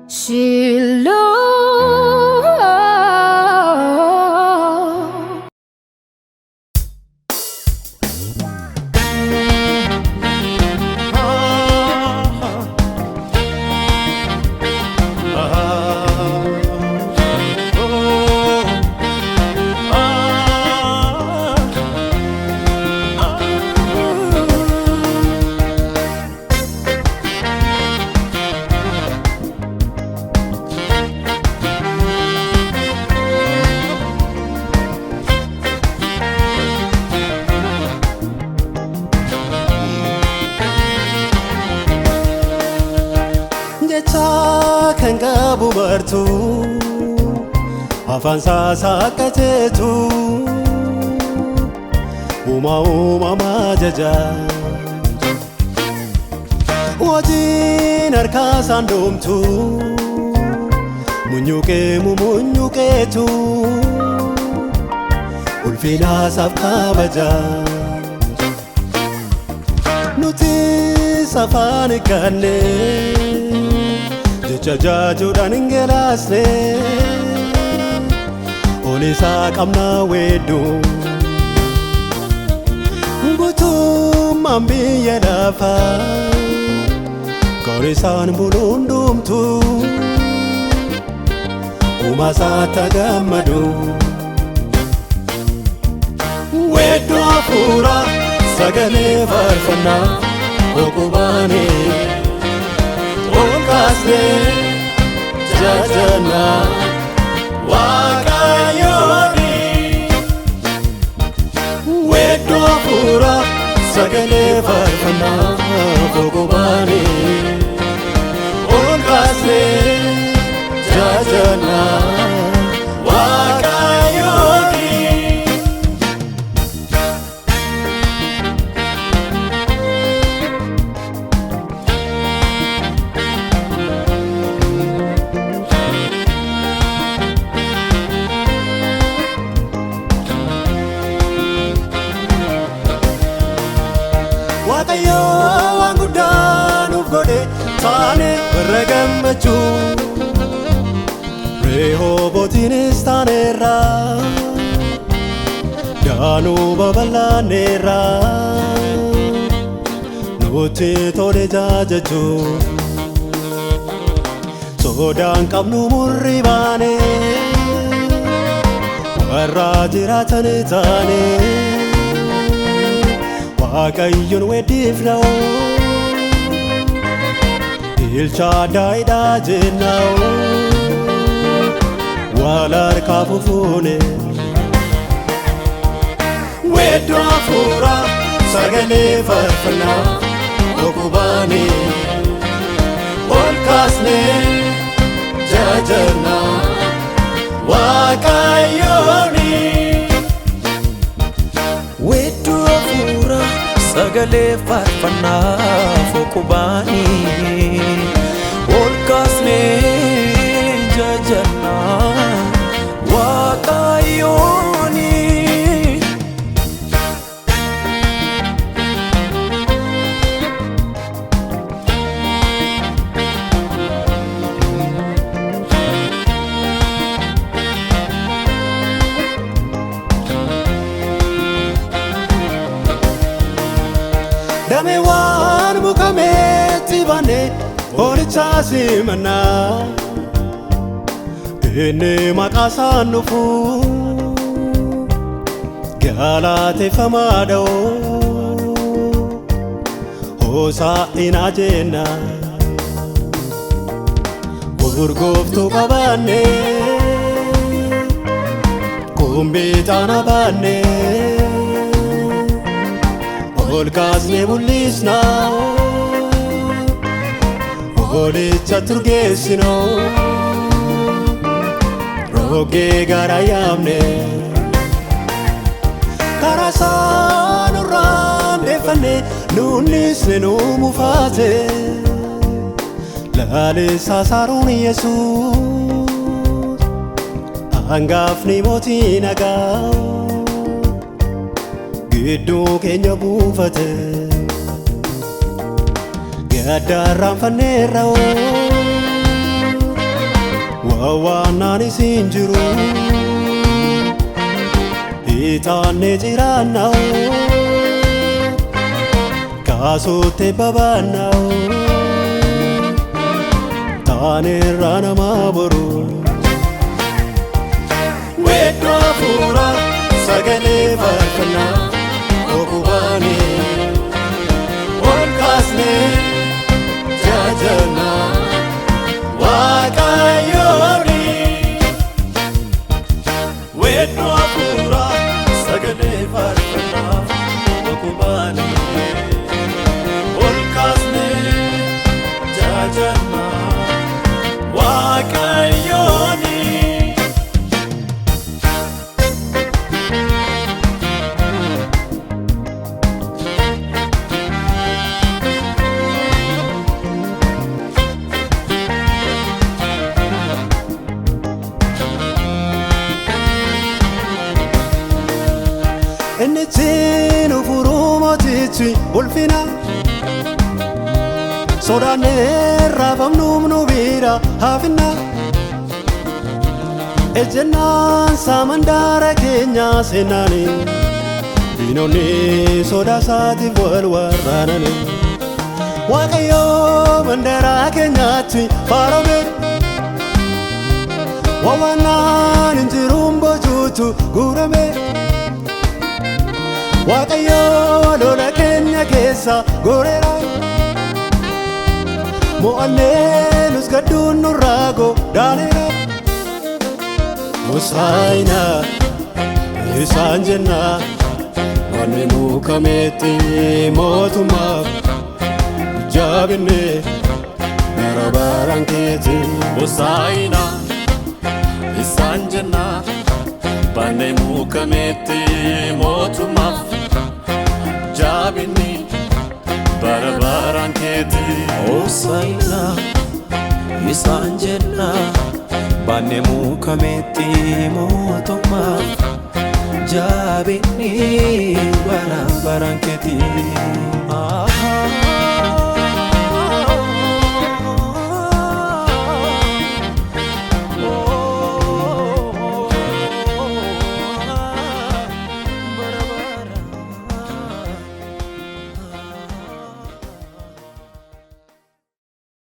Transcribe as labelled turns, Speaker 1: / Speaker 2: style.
Speaker 1: Shiloh.
Speaker 2: Kangabu bartu afansa sakatetu uma majaja wajin arkasan domtu munyuke tu ulfina safkabaja nuti safan kanne Jajudan ingelasne Olisa kamna wedu Gutum ambiye dafa Korisan bulundum tu Umasa tagamadu Wedu afura sagale farfana Okubani Kasne jajana wakayoni wedo fura sagale farfana bogobani kasne jajana wakayoni Wakayo angudanu gode tane regamchu Rehobotinis tanera Danu babalanera Nuti tole jajachu Sodan kamnu murribane Warra jiratane tane Wakayyon wedifnao Ilchadai dajenao Walar kafufune Wedu afura sagale farfana Okubani Olkasne jajana Wakayoni
Speaker 3: Wedu afura sagale farfana Okubani Olkasne jajana Wakayoni
Speaker 2: Damewan mukameti bane Orichasi mana Ene makasanufu Galate famado Hosa inajena Urgoftu kabane Kumbitana bane Olkasne bulisna Olicha turgesino Roge garayamne Karasan uran defane Nunisne numufate Lale sasarun Jesus Angafni moti nagao Giddu kenya buufate Gaddarraan fanneerra'oo wawaanaan isin jiru itaanne jiraanna'u kaasootte babaanna'u taaneerraa namaa boru weedduu hafuuraa sagalee faarfannaa okubaanii ol kaasnee jaajannaa Waaqayyooni weedduu hafuuraa sagalee faarfannaa okubaanii ol kaasnee jaajannaa Waaqayyooni. Inni ittiin ufuruu mootichi ulfina sodaannee raafamnuuf nu bira hafinna ejjennaan saamandaara keenya seenaani diinonni sodaa isaatiif wal waraanani Waaqayyoo bandeeraa keenyaatti faarame wawaannaan hin jiruun bocuutu guurame Waaqayyoo lola keenya keessa goreera mo'annee nus gadduun nurraa godaaneera Hosaayina isaan jenna wanni muukameetti mootummaaf jaabinne bara baraan keetti Hosaayina isaan jenna wanni muukameetti mootummaaf jaabinni bara baraan keetti
Speaker 3: Hosaayina isaan jenna wanni muukameetti mootummaaf jaabinni bara baraan keetti